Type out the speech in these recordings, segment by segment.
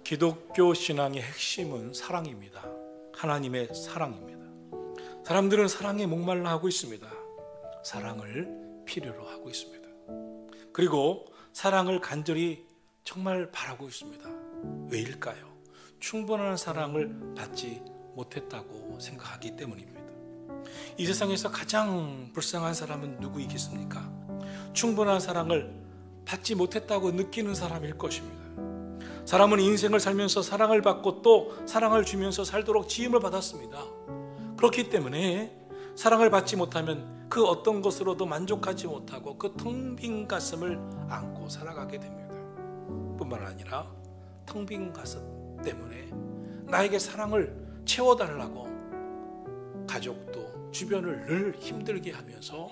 기독교 신앙의 핵심은 사랑입니다. 하나님의 사랑입니다. 사람들은 사랑에 목말라 하고 있습니다. 사랑을 필요로 하고 있습니다. 그리고 사랑을 간절히 정말 바라고 있습니다. 왜일까요? 충분한 사랑을 받지 못했다고 생각하기 때문입니다. 이 세상에서 가장 불쌍한 사람은 누구이겠습니까? 충분한 사랑을 받지 못했다고 느끼는 사람일 것입니다. 사람은 인생을 살면서 사랑을 받고 또 사랑을 주면서 살도록 지음을 받았습니다. 그렇기 때문에 사랑을 받지 못하면 그 어떤 것으로도 만족하지 못하고 그 텅 빈 가슴을 안고 살아가게 됩니다. 뿐만 아니라 텅 빈 가슴 때문에 나에게 사랑을 채워달라고 가족도 주변을 늘 힘들게 하면서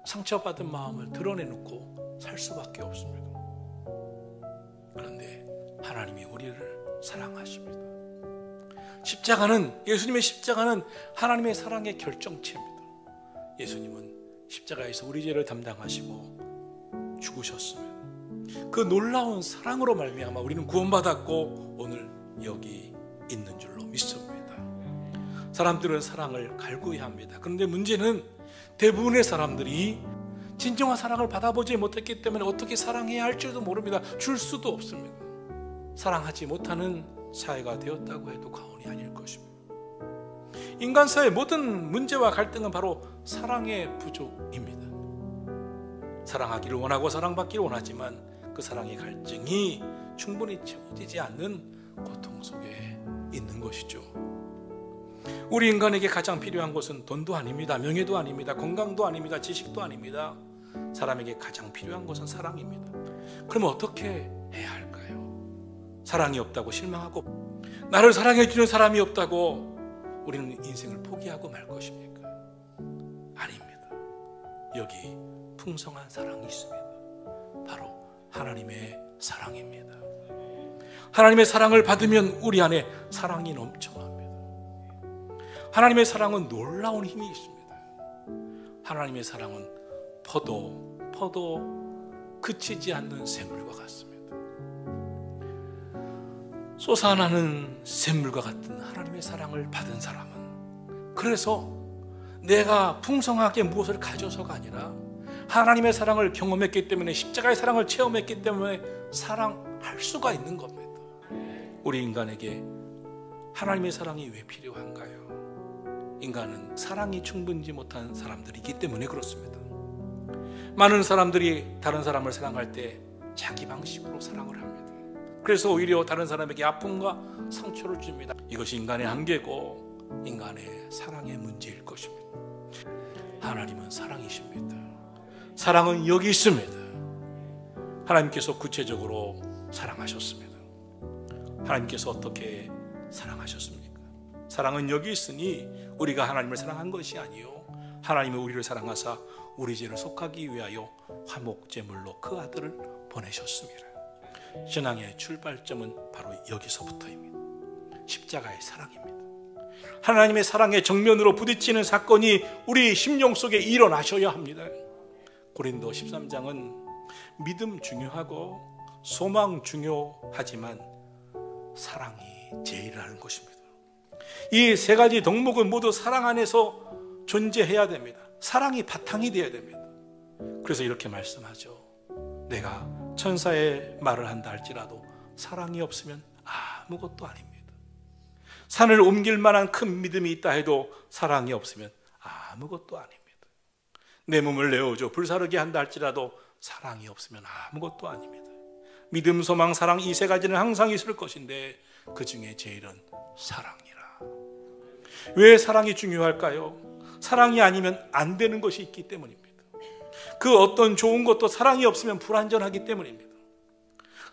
상처받은 마음을 드러내놓고 살 수밖에 없습니다. 그런데 하나님이 우리를 사랑하십니다. 예수님의 십자가는 하나님의 사랑의 결정체입니다. 예수님은 십자가에서 우리 죄를 담당하시고 죽으셨으면 그 놀라운 사랑으로 말미암아 우리는 구원받았고 오늘 여기 있는 줄로 믿습니다. 사람들은 사랑을 갈구해야 합니다. 그런데 문제는 대부분의 사람들이 진정한 사랑을 받아보지 못했기 때문에 어떻게 사랑해야 할지도 모릅니다. 줄 수도 없습니다. 사랑하지 못하는 사회가 되었다고 해도 과언이 아닐 것입니다. 인간사의 모든 문제와 갈등은 바로 사랑의 부족입니다. 사랑하기를 원하고 사랑받기를 원하지만 그 사랑의 갈증이 충분히 채워지지 않는 고통 속에 있는 것이죠. 우리 인간에게 가장 필요한 것은 돈도 아닙니다. 명예도 아닙니다. 건강도 아닙니다. 지식도 아닙니다. 사람에게 가장 필요한 것은 사랑입니다. 그러면 어떻게 해야 할까요? 사랑이 없다고 실망하고 나를 사랑해주는 사람이 없다고 우리는 인생을 포기하고 말 것입니까? 아닙니다. 여기 풍성한 사랑이 있습니다. 바로 하나님의 사랑입니다. 하나님의 사랑을 받으면 우리 안에 사랑이 넘쳐납니다. 하나님의 사랑은 놀라운 힘이 있습니다. 하나님의 사랑은 퍼도 그치지 않는 샘물과 같습니다. 솟아나는 샘물과 같은 하나님의 사랑을 받은 사람은 그래서 내가 풍성하게 무엇을 가져서가 아니라 하나님의 사랑을 경험했기 때문에 십자가의 사랑을 체험했기 때문에 사랑할 수가 있는 겁니다. 우리 인간에게 하나님의 사랑이 왜 필요한가요? 인간은 사랑이 충분치 못한 사람들이기 때문에 그렇습니다. 많은 사람들이 다른 사람을 사랑할 때 자기 방식으로 사랑을 합니다. 그래서 오히려 다른 사람에게 아픔과 상처를 줍니다. 이것이 인간의 한계고 인간의 사랑의 문제일 것입니다. 하나님은 사랑이십니다. 사랑은 여기 있습니다. 하나님께서 구체적으로 사랑하셨습니다. 하나님께서 어떻게 사랑하셨습니까? 사랑은 여기 있으니 우리가 하나님을 사랑한 것이 아니요 하나님은 우리를 사랑하사 우리 죄를 속하기 위하여 화목제물로 그 아들을 보내셨습니다. 신앙의 출발점은 바로 여기서부터입니다. 십자가의 사랑입니다. 하나님의 사랑의 정면으로 부딪히는 사건이 우리 심령 속에 일어나셔야 합니다. 고린도 13장은 믿음 중요하고 소망 중요하지만 사랑이 제일이라는 것입니다. 이 세 가지 덕목은 모두 사랑 안에서 존재해야 됩니다. 사랑이 바탕이 되어야 됩니다. 그래서 이렇게 말씀하죠. 내가 천사의 말을 한다 할지라도 사랑이 없으면 아무것도 아닙니다. 산을 옮길 만한 큰 믿음이 있다 해도 사랑이 없으면 아무것도 아닙니다. 내 몸을 내어줘 불사르게 한다 할지라도 사랑이 없으면 아무것도 아닙니다. 믿음, 소망, 사랑 이 세 가지는 항상 있을 것인데 그 중에 제일은 사랑이라. 왜 사랑이 중요할까요? 사랑이 아니면 안 되는 것이 있기 때문입니다. 그 어떤 좋은 것도 사랑이 없으면 불완전하기 때문입니다.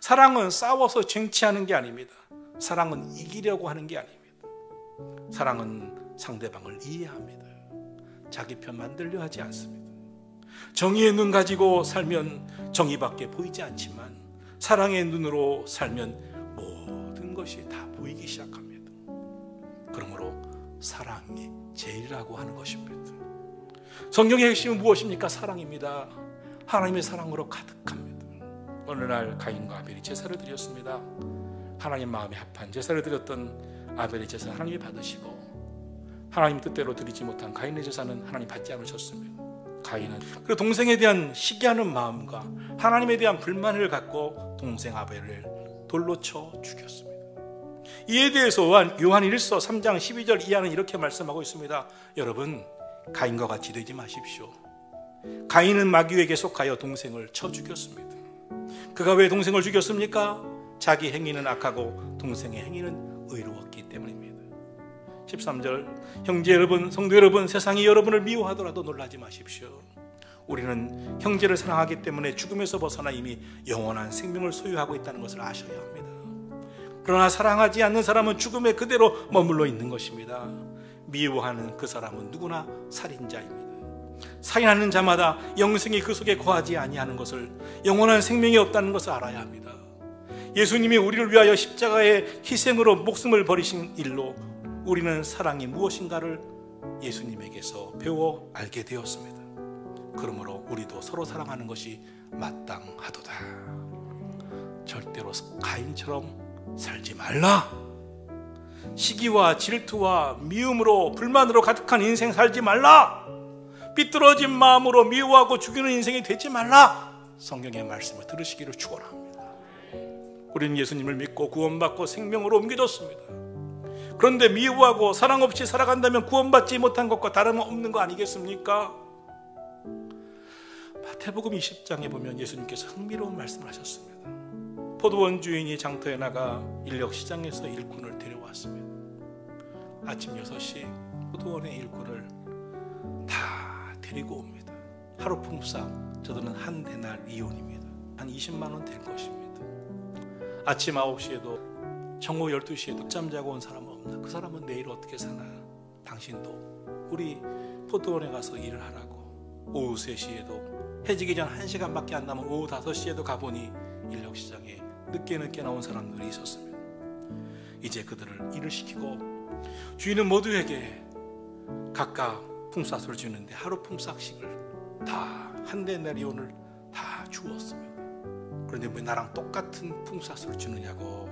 사랑은 싸워서 쟁취하는 게 아닙니다. 사랑은 이기려고 하는 게 아닙니다. 사랑은 상대방을 이해합니다. 자기 편 만들려 하지 않습니다. 정의의 눈 가지고 살면 정의밖에 보이지 않지만 사랑의 눈으로 살면 모든 것이 다 보이기 시작합니다. 그러므로 사랑이 제일이라고 하는 것입니다. 성경의 핵심은 무엇입니까? 사랑입니다. 하나님의 사랑으로 가득합니다. 어느 날 가인과 아벨이 제사를 드렸습니다. 하나님 마음에 합한 제사를 드렸던 아벨의 제사는 하나님이 받으시고, 하나님 뜻대로 드리지 못한 가인의 제사는 하나님 받지 않으셨습니다. 가인은 그 동생에 대한 시기하는 마음과 하나님에 대한 불만을 갖고 동생 아벨을 돌로 쳐 죽였습니다. 이에 대해서 요한 1서 3장 12절 이하는 이렇게 말씀하고 있습니다. 여러분, 가인과 같이 되지 마십시오. 가인은 마귀에게 속하여 동생을 쳐 죽였습니다. 그가 왜 동생을 죽였습니까? 자기 행위는 악하고 동생의 행위는 의로웠기 때문입니다. 13절, 형제 여러분, 성도 여러분, 세상이 여러분을 미워하더라도 놀라지 마십시오. 우리는 형제를 사랑하기 때문에 죽음에서 벗어나 이미 영원한 생명을 소유하고 있다는 것을 아셔야 합니다. 그러나 사랑하지 않는 사람은 죽음에 그대로 머물러 있는 것입니다. 미워하는 그 사람은 누구나 살인자입니다. 살인하는 자마다 영생이 그 속에 거하지 아니하는 것을, 영원한 생명이 없다는 것을 알아야 합니다. 예수님이 우리를 위하여 십자가의 희생으로 목숨을 버리신 일로 우리는 사랑이 무엇인가를 예수님에게서 배워 알게 되었습니다. 그러므로 우리도 서로 사랑하는 것이 마땅하도다. 절대로 가인처럼 살지 말라. 시기와 질투와 미움으로 불만으로 가득한 인생 살지 말라. 삐뚤어진 마음으로 미워하고 죽이는 인생이 되지 말라. 성경의 말씀을 들으시기를 축원합니다. 우리는 예수님을 믿고 구원받고 생명으로 옮겨졌습니다. 그런데 미워하고 사랑 없이 살아간다면 구원받지 못한 것과 다름없는 거 아니겠습니까? 마태복음 20장에 보면 예수님께서 흥미로운 말씀을 하셨습니다. 포도원 주인이 장터에 나가 인력시장에서 일꾼을 데려왔습니다. 아침 6시 포도원의 일꾼을 다 데리고 옵니다. 하루 품삯, 저들은 한 데날 이온입니다. 한 20만 원 될 것입니다. 아침 9시에도 정오 12시에도 늦잠 자고 온 사람은 없나? 그 사람은 내일 어떻게 사나? 당신도 우리 포도원에 가서 일을 하라고. 오후 3시에도 해지기 전 1시간밖에 안 남은 오후 5시에도 가보니 인력시장에 늦게 나온 사람들이 있었습니다. 이제 그들을 일을 시키고 주인은 모두에게 각각 품삯을 주는데 하루 품삯씩을 다 한 데나리온을 다 주었습니다. 그런데 왜 나랑 똑같은 품삯을 주느냐고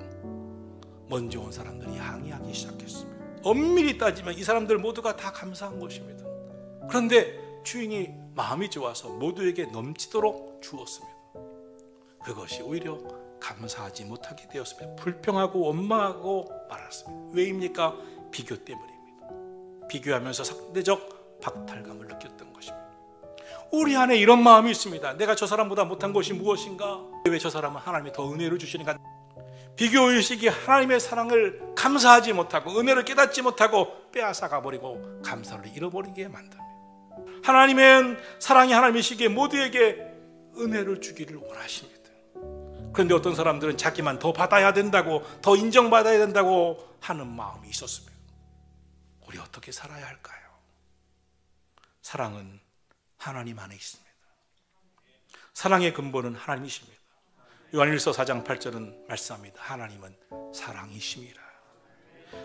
먼저 온 사람들이 항의하기 시작했습니다. 엄밀히 따지면 이 사람들 모두가 다 감사한 것입니다. 그런데 주인이 마음이 좋아서 모두에게 넘치도록 주었습니다. 그것이 오히려 감사하지 못하게 되었습니다. 불평하고 원망하고 말았습니다. 왜입니까? 비교 때문입니다. 비교하면서 상대적 박탈감을 느꼈던 것입니다. 우리 안에 이런 마음이 있습니다. 내가 저 사람보다 못한 것이 무엇인가? 왜 저 사람은 하나님이 더 은혜를 주시는가? 비교의식이 하나님의 사랑을 감사하지 못하고 은혜를 깨닫지 못하고 빼앗아가 버리고 감사를 잃어버리게 만듭니다. 하나님은 사랑이 하나님이시기에 모두에게 은혜를 주기를 원하십니다. 그런데 어떤 사람들은 자기만 더 받아야 된다고, 더 인정받아야 된다고 하는 마음이 있었습니다. 우리 어떻게 살아야 할까요? 사랑은 하나님 안에 있습니다. 사랑의 근본은 하나님이십니다. 요한일서 4장 8절은 말씀합니다. 하나님은 사랑이심이라.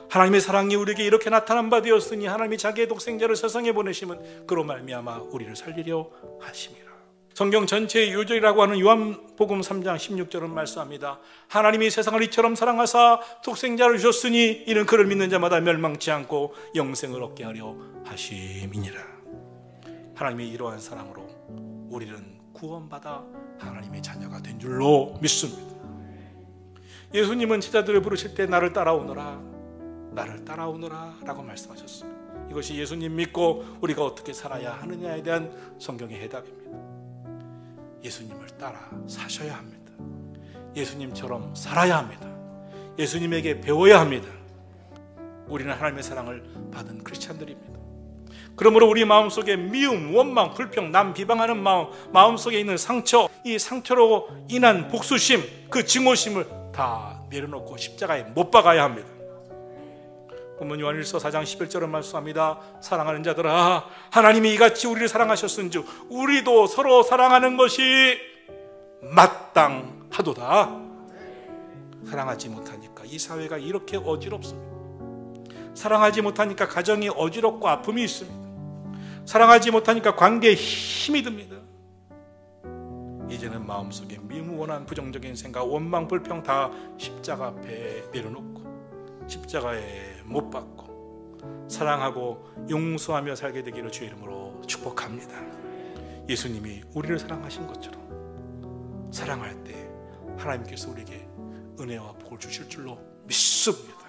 하나님의 사랑이 우리에게 이렇게 나타난 바 되었으니 하나님이 자기의 독생자를 세상에 보내심은 그로 말미암아 우리를 살리려 하심이라. 성경 전체의 요절이라고 하는 요한복음 3장 16절은 말씀합니다. 하나님이 세상을 이처럼 사랑하사 독생자를 주셨으니 이는 그를 믿는 자마다 멸망치 않고 영생을 얻게 하려 하심이니라. 하나님의 이러한 사랑으로 우리는 구원받아 하나님의 자녀가 된 줄로 믿습니다. 예수님은 제자들을 부르실 때 나를 따라오너라, 나를 따라오너라 라고 말씀하셨습니다. 이것이 예수님 믿고 우리가 어떻게 살아야 하느냐에 대한 성경의 해답입니다. 예수님을 따라 사셔야 합니다. 예수님처럼 살아야 합니다. 예수님에게 배워야 합니다. 우리는 하나님의 사랑을 받은 크리스찬들입니다. 그러므로 우리 마음속에 미움, 원망, 불평, 남 비방하는 마음속에 있는 상처, 이 상처로 인한 복수심, 그 증오심을 다 내려놓고 십자가에 못 박아야 합니다. 본문 요한일서 4장 11절은 말씀합니다. 사랑하는 자들아, 하나님이 이같이 우리를 사랑하셨은즉 우리도 서로 사랑하는 것이 마땅하도다. 사랑하지 못하니까 이 사회가 이렇게 어지럽습니다. 사랑하지 못하니까 가정이 어지럽고 아픔이 있습니다. 사랑하지 못하니까 관계에 힘이 듭니다. 이 이제는 마음속에 미무원한 부정적인 생각, 원망, 불평 다 십자가 앞에 내려놓고 십자가에 못 박고 사랑하고 용서하며 살게 되기를 주의 이름으로 축복합니다. 예수님이 우리를 사랑하신 것처럼 사랑할 때 하나님께서 우리에게 은혜와 복을 주실 줄로 믿습니다.